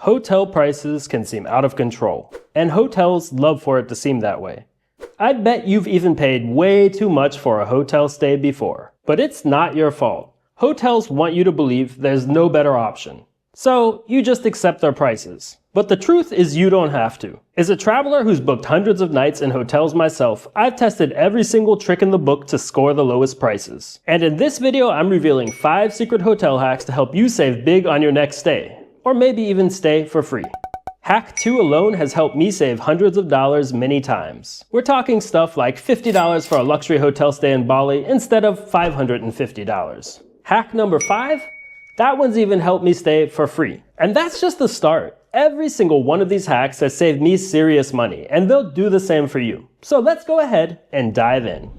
hotel prices can seem out of control, and hotels love for it to seem that way. I'd bet you've even paid way too much for a hotel stay before. But it's not your fault. Hotels want you to believe there's no better option. So you just accept their prices. But the truth is you don't have to. As a traveler who's booked hundreds of nights in hotels myself, I've tested every single trick in the book to score the lowest prices. And in this video, I'm revealing 5 secret hotel hacks to help you save big on your next stay. Or maybe even stay for free. Hack 2 alone has helped me save hundreds of dollars many times. We're talking stuff like $50 for a luxury hotel stay in Bali instead of $550. Hack number 5? That one's even helped me stay for free. And that's just the start. Every single one of these hacks has saved me serious money, and they'll do the same for you. So let's go ahead and dive in.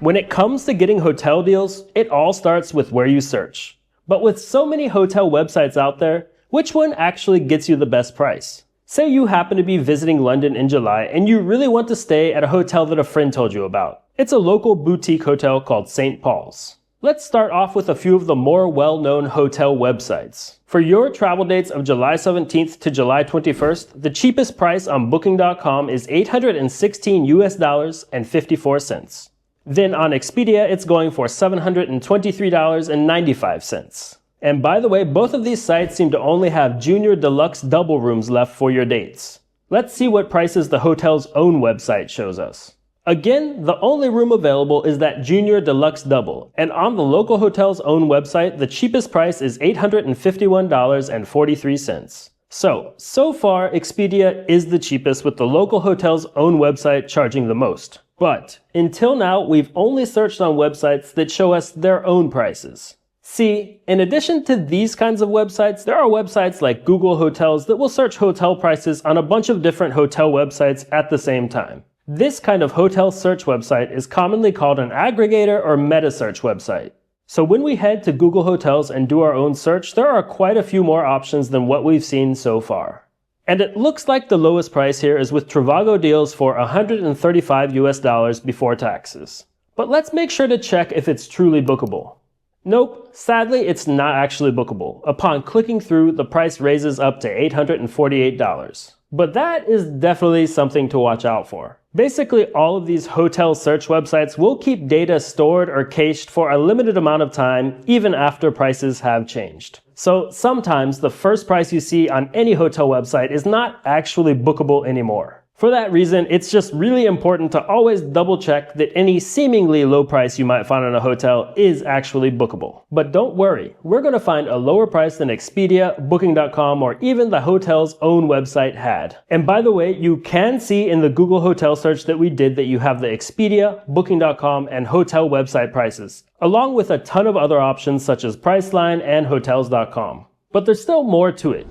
When it comes to getting hotel deals, it all starts with where you search. But with so many hotel websites out there, which one actually gets you the best price? Say you happen to be visiting London in July and you really want to stay at a hotel that a friend told you about. It's a local boutique hotel called St. Paul's. Let's start off with a few of the more well-known hotel websites. For your travel dates of July 17th to July 21st, the cheapest price on booking.com is $816.54. Then on Expedia, it's going for $723.95. And by the way, both of these sites seem to only have Junior Deluxe double rooms left for your dates. Let's see what prices the hotel's own website shows us. Again, the only room available is that Junior Deluxe double, and on the local hotel's own website, the cheapest price is $851.43. So far, Expedia is the cheapest, with the local hotel's own website charging the most. But until now, we've only searched on websites that show us their own prices. See, in addition to these kinds of websites, there are websites like Google Hotels that will search hotel prices on a bunch of different hotel websites at the same time. This kind of hotel search website is commonly called an aggregator or Metasearch website. So when we head to Google Hotels and do our own search, there are quite a few more options than what we've seen so far. And it looks like the lowest price here is with Trivago deals for $135 before taxes. But let's make sure to check if it's truly bookable. Nope, sadly it's not actually bookable. Upon clicking through, the price raises up to $848. But that is definitely something to watch out for. Basically, all of these hotel search websites will keep data stored or cached for a limited amount of time, even after prices have changed. So sometimes the first price you see on any hotel website is not actually bookable anymore. For that reason, it's just really important to always double check that any seemingly low price you might find on a hotel is actually bookable. But don't worry, we're going to find a lower price than Expedia, Booking.com, or even the hotel's own website had. And by the way, you can see in the Google hotel search that we did that you have the Expedia, Booking.com, and hotel website prices, along with a ton of other options such as Priceline and Hotels.com. But there's still more to it.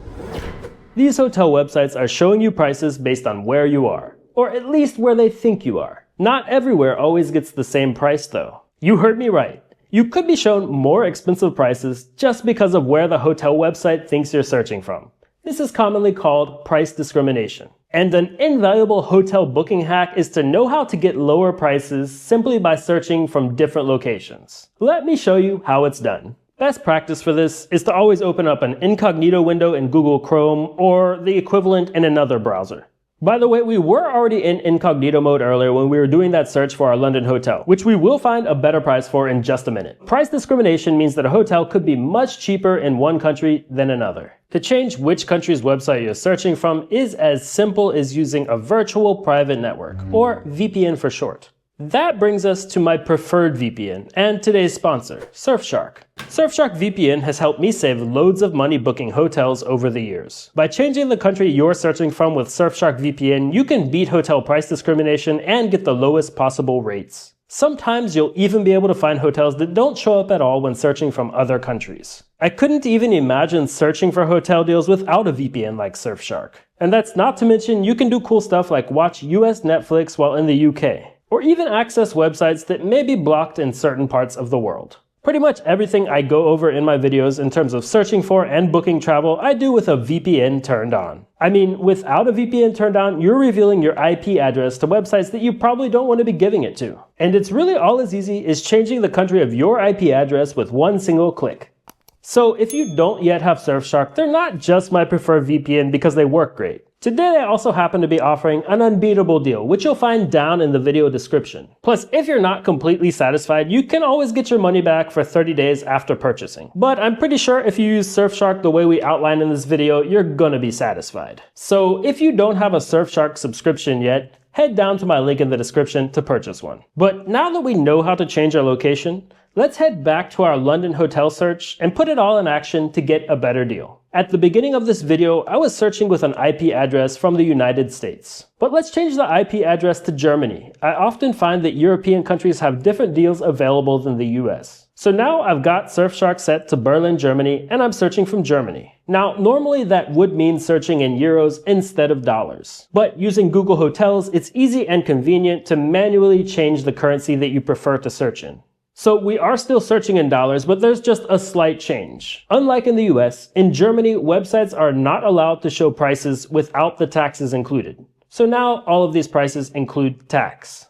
These hotel websites are showing you prices based on where you are, or at least where they think you are. Not everywhere always gets the same price though. You heard me right. You could be shown more expensive prices just because of where the hotel website thinks you're searching from. This is commonly called price discrimination. And an invaluable hotel booking hack is to know how to get lower prices simply by searching from different locations. Let me show you how it's done. Best practice for this is to always open up an incognito window in Google Chrome or the equivalent in another browser. By the way, we were already in incognito mode earlier when we were doing that search for our London hotel, which we will find a better price for in just a minute. Price discrimination means that a hotel could be much cheaper in one country than another. To change which country's website you're searching from is as simple as using a virtual private network, or VPN for short. That brings us to my preferred VPN and today's sponsor, Surfshark. Surfshark VPN has helped me save loads of money booking hotels over the years. By changing the country you're searching from with Surfshark VPN, you can beat hotel price discrimination and get the lowest possible rates. Sometimes you'll even be able to find hotels that don't show up at all when searching from other countries. I couldn't even imagine searching for hotel deals without a VPN like Surfshark. And that's not to mention you can do cool stuff like watch US Netflix while in the UK. Or even access websites that may be blocked in certain parts of the world. Pretty much everything I go over in my videos in terms of searching for and booking travel, I do with a VPN turned on. I mean, without a VPN turned on, you're revealing your IP address to websites that you probably don't want to be giving it to. And it's really all as easy as changing the country of your IP address with one single click. So if you don't yet have Surfshark, they're not just my preferred VPN because they work great. Today I also happen to be offering an unbeatable deal, which you'll find down in the video description. Plus, if you're not completely satisfied, you can always get your money back for 30 days after purchasing. But I'm pretty sure if you use Surfshark the way we outlined in this video, you're gonna be satisfied. So if you don't have a Surfshark subscription yet, head down to my link in the description to purchase one. But now that we know how to change our location, let's head back to our London hotel search and put it all in action to get a better deal. At the beginning of this video, I was searching with an IP address from the United States. But let's change the IP address to Germany. I often find that European countries have different deals available than the US. So now I've got Surfshark set to Berlin, Germany, and I'm searching from Germany. Now, normally that would mean searching in euros instead of dollars. But using Google Hotels, it's easy and convenient to manually change the currency that you prefer to search in. So we are still searching in dollars, but there's just a slight change. Unlike in the US, in Germany, websites are not allowed to show prices without the taxes included. So now all of these prices include tax.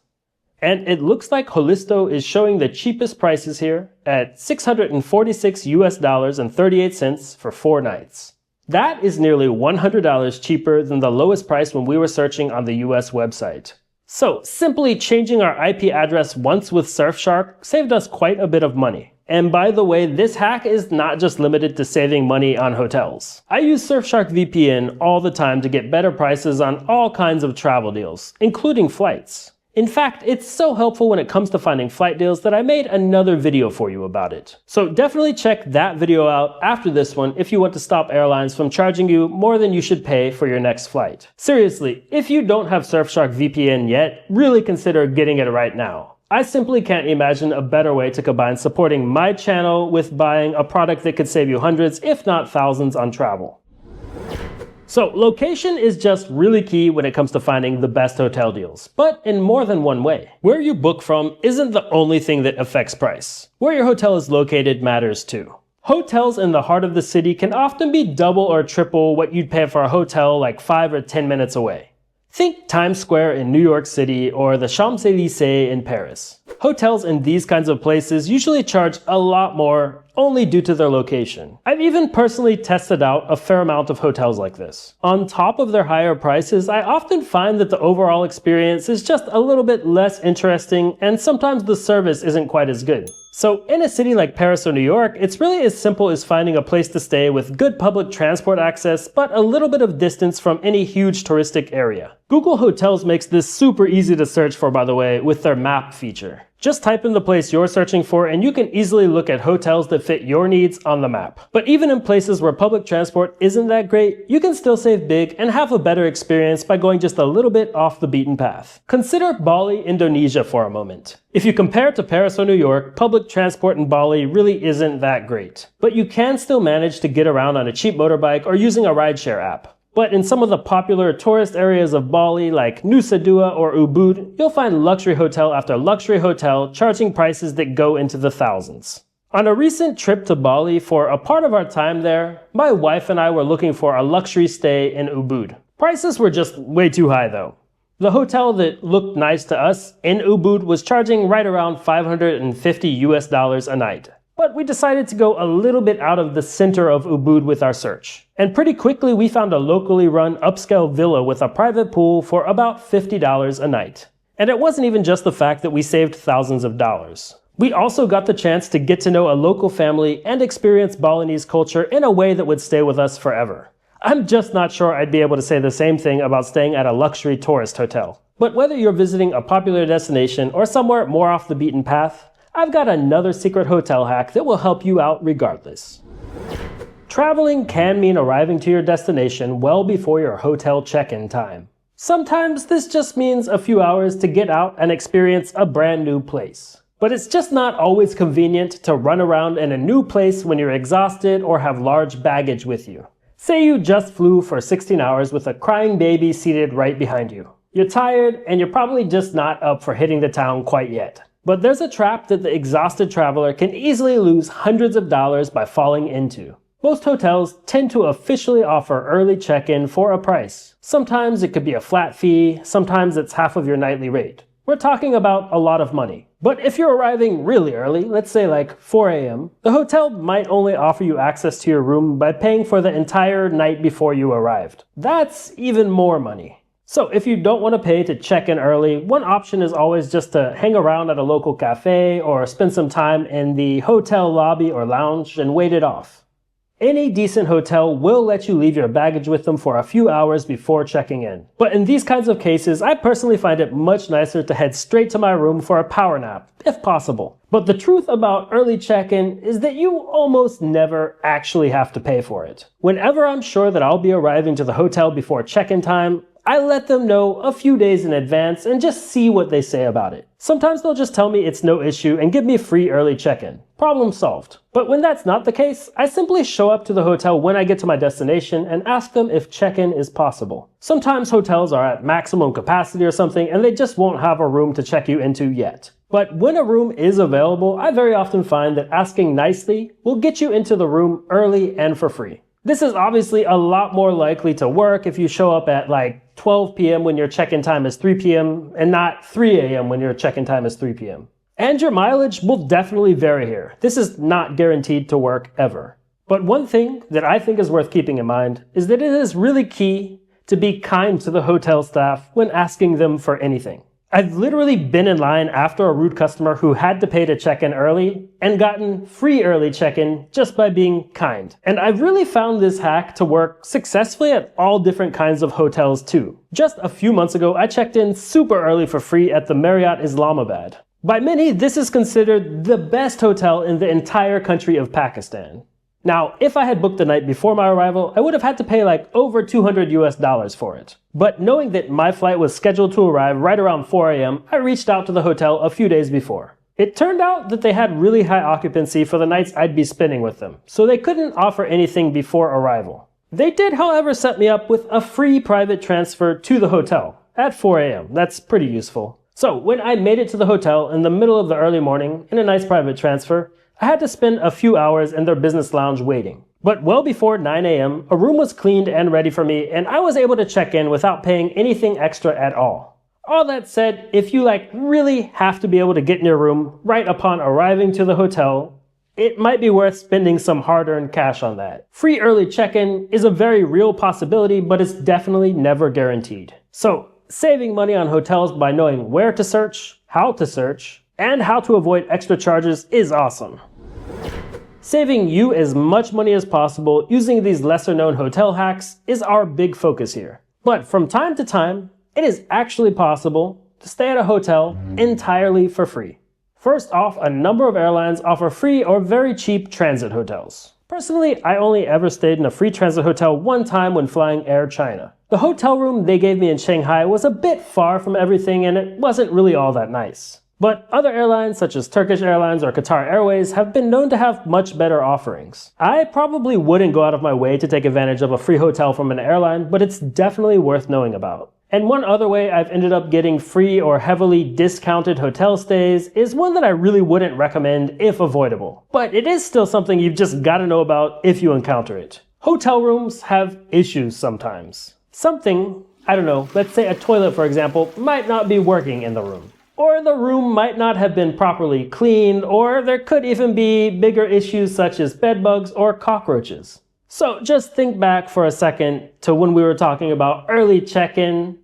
And it looks like Holisto is showing the cheapest prices here at $646 for 4 nights. That is nearly $100 cheaper than the lowest price when we were searching on the US website. So simply changing our IP address once with Surfshark saved us quite a bit of money. And by the way, this hack is not just limited to saving money on hotels. I use Surfshark VPN all the time to get better prices on all kinds of travel deals, including flights. In fact, it's so helpful when it comes to finding flight deals that I made another video for you about it. So definitely check that video out after this one if you want to stop airlines from charging you more than you should pay for your next flight. Seriously, if you don't have Surfshark VPN yet, really consider getting it right now. I simply can't imagine a better way to combine supporting my channel with buying a product that could save you hundreds, if not thousands, on travel. So location is just really key when it comes to finding the best hotel deals, but in more than one way. Where you book from isn't the only thing that affects price. Where your hotel is located matters too. Hotels in the heart of the city can often be double or triple what you'd pay for a hotel like 5 or 10 minutes away. Think Times Square in New York City or the Champs-Élysées in Paris. Hotels in these kinds of places usually charge a lot more only due to their location. I've even personally tested out a fair amount of hotels like this. On top of their higher prices, I often find that the overall experience is just a little bit less interesting and sometimes the service isn't quite as good. So in a city like Paris or New York, it's really as simple as finding a place to stay with good public transport access, but a little bit of distance from any huge touristic area. Google Hotels makes this super easy to search for, by the way, with their map feature. Just type in the place you're searching for and you can easily look at hotels that fit your needs on the map. But even in places where public transport isn't that great, you can still save big and have a better experience by going just a little bit off the beaten path. Consider Bali, Indonesia for a moment. If you compare to Paris or New York, public transport in Bali really isn't that great. But you can still manage to get around on a cheap motorbike or using a rideshare app. But in some of the popular tourist areas of Bali like Nusa Dua or Ubud, you'll find luxury hotel after luxury hotel charging prices that go into the thousands. On a recent trip to Bali for a part of our time there, my wife and I were looking for a luxury stay in Ubud. Prices were just way too high though. The hotel that looked nice to us in Ubud was charging right around $550 a night. But we decided to go a little bit out of the center of Ubud with our search. And pretty quickly we found a locally run upscale villa with a private pool for about $50 a night. And it wasn't even just the fact that we saved thousands of dollars. We also got the chance to get to know a local family and experience Balinese culture in a way that would stay with us forever. I'm just not sure I'd be able to say the same thing about staying at a luxury tourist hotel. But whether you're visiting a popular destination or somewhere more off the beaten path, I've got another secret hotel hack that will help you out regardless. Traveling can mean arriving to your destination well before your hotel check-in time. Sometimes this just means a few hours to get out and experience a brand new place. But it's just not always convenient to run around in a new place when you're exhausted or have large baggage with you. Say you just flew for 16 hours with a crying baby seated right behind you. You're tired and you're probably just not up for hitting the town quite yet. But there's a trap that the exhausted traveler can easily lose hundreds of dollars by falling into. Most hotels tend to officially offer early check-in for a price. Sometimes it could be a flat fee, sometimes it's half of your nightly rate. We're talking about a lot of money. But if you're arriving really early, let's say like 4 a.m., the hotel might only offer you access to your room by paying for the entire night before you arrived. That's even more money. So if you don't want to pay to check in early, one option is always just to hang around at a local cafe or spend some time in the hotel lobby or lounge and wait it off. Any decent hotel will let you leave your baggage with them for a few hours before checking in. But in these kinds of cases, I personally find it much nicer to head straight to my room for a power nap, if possible. But the truth about early check-in is that you almost never actually have to pay for it. Whenever I'm sure that I'll be arriving to the hotel before check-in time, I let them know a few days in advance and just see what they say about it. Sometimes they'll just tell me it's no issue and give me free early check-in. Problem solved. But when that's not the case, I simply show up to the hotel when I get to my destination and ask them if check-in is possible. Sometimes hotels are at maximum capacity or something and they just won't have a room to check you into yet. But when a room is available, I very often find that asking nicely will get you into the room early and for free. This is obviously a lot more likely to work if you show up at like 12 p.m. when your check-in time is 3 p.m. and not 3 a.m. when your check-in time is 3 p.m. And your mileage will definitely vary here. This is not guaranteed to work ever. But one thing that I think is worth keeping in mind is that it is really key to be kind to the hotel staff when asking them for anything. I've literally been in line after a rude customer who had to pay to check in early and gotten free early check-in just by being kind. And I've really found this hack to work successfully at all different kinds of hotels too. Just a few months ago, I checked in super early for free at the Marriott Islamabad. By many, this is considered the best hotel in the entire country of Pakistan. Now, if I had booked the night before my arrival, I would have had to pay like over $200 for it. But knowing that my flight was scheduled to arrive right around 4 a.m., I reached out to the hotel a few days before. It turned out that they had really high occupancy for the nights I'd be spending with them, so they couldn't offer anything before arrival. They did, however, set me up with a free private transfer to the hotel at 4 a.m. That's pretty useful. So when I made it to the hotel in the middle of the early morning in a nice private transfer, I had to spend a few hours in their business lounge waiting. But well before 9 a.m., a room was cleaned and ready for me, and I was able to check in without paying anything extra at all. All that said, if you really have to be able to get in your room right upon arriving to the hotel, it might be worth spending some hard-earned cash on that. Free early check-in is a very real possibility, but it's definitely never guaranteed. So, saving money on hotels by knowing where to search, how to search, and how to avoid extra charges is awesome. Saving you as much money as possible using these lesser-known hotel hacks is our big focus here. But from time to time, it is actually possible to stay at a hotel entirely for free. First off, a number of airlines offer free or very cheap transit hotels. Personally, I only ever stayed in a free transit hotel one time when flying Air China. The hotel room they gave me in Shanghai was a bit far from everything and it wasn't really all that nice. But other airlines such as Turkish Airlines or Qatar Airways have been known to have much better offerings. I probably wouldn't go out of my way to take advantage of a free hotel from an airline, but it's definitely worth knowing about. And one other way I've ended up getting free or heavily discounted hotel stays is one that I really wouldn't recommend if avoidable. But it is still something you've just gotta know about if you encounter it. Hotel rooms have issues sometimes. Something, I don't know, let's say a toilet for example, might not be working in the room. Or the room might not have been properly cleaned, or there could even be bigger issues such as bed bugs or cockroaches. So just think back for a second to when we were talking about early check-in.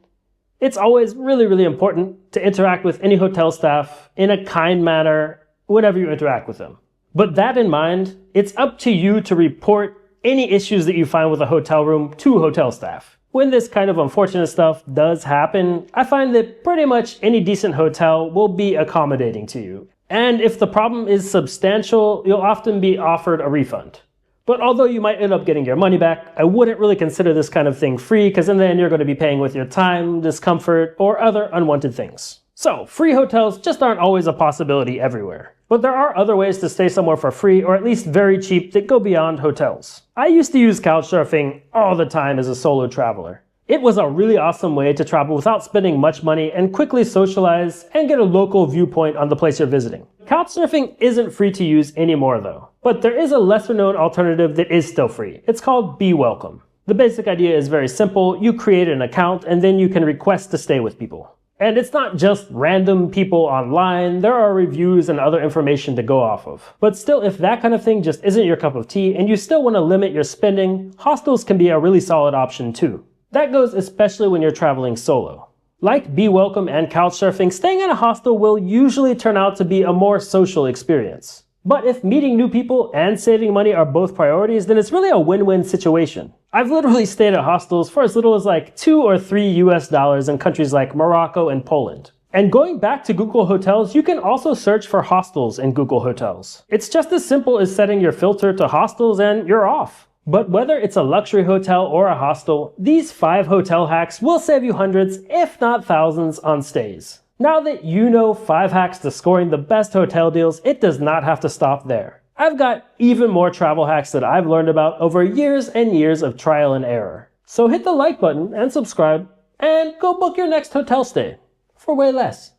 It's always really important to interact with any hotel staff in a kind manner whenever you interact with them. But that in mind, it's up to you to report any issues that you find with a hotel room to hotel staff. When this kind of unfortunate stuff does happen, I find that pretty much any decent hotel will be accommodating to you. And if the problem is substantial, you'll often be offered a refund. But although you might end up getting your money back, I wouldn't really consider this kind of thing free because in the end you're going to be paying with your time, discomfort, or other unwanted things. So, free hotels just aren't always a possibility everywhere. But there are other ways to stay somewhere for free or at least very cheap that go beyond hotels. I used to use couchsurfing all the time as a solo traveler. It was a really awesome way to travel without spending much money and quickly socialize and get a local viewpoint on the place you're visiting. Couchsurfing isn't free to use anymore though, but there is a lesser known alternative that is still free. It's called Be Welcome. The basic idea is very simple. You create an account and then you can request to stay with people. And it's not just random people online, there are reviews and other information to go off of. But still, if that kind of thing just isn't your cup of tea and you still want to limit your spending, hostels can be a really solid option too. That goes especially when you're traveling solo. Like Be Welcome and Couchsurfing, staying in a hostel will usually turn out to be a more social experience. But if meeting new people and saving money are both priorities, then it's really a win-win situation. I've literally stayed at hostels for as little as like $2 or $3 US in countries like Morocco and Poland. And going back to Google Hotels, you can also search for hostels in Google Hotels. It's just as simple as setting your filter to hostels and you're off. But whether it's a luxury hotel or a hostel, these 5 hotel hacks will save you hundreds, if not thousands, on stays. Now that you know 5 hacks to scoring the best hotel deals, it does not have to stop there. I've got even more travel hacks that I've learned about over years and years of trial and error. So hit the like button and subscribe, and go book your next hotel stay for way less.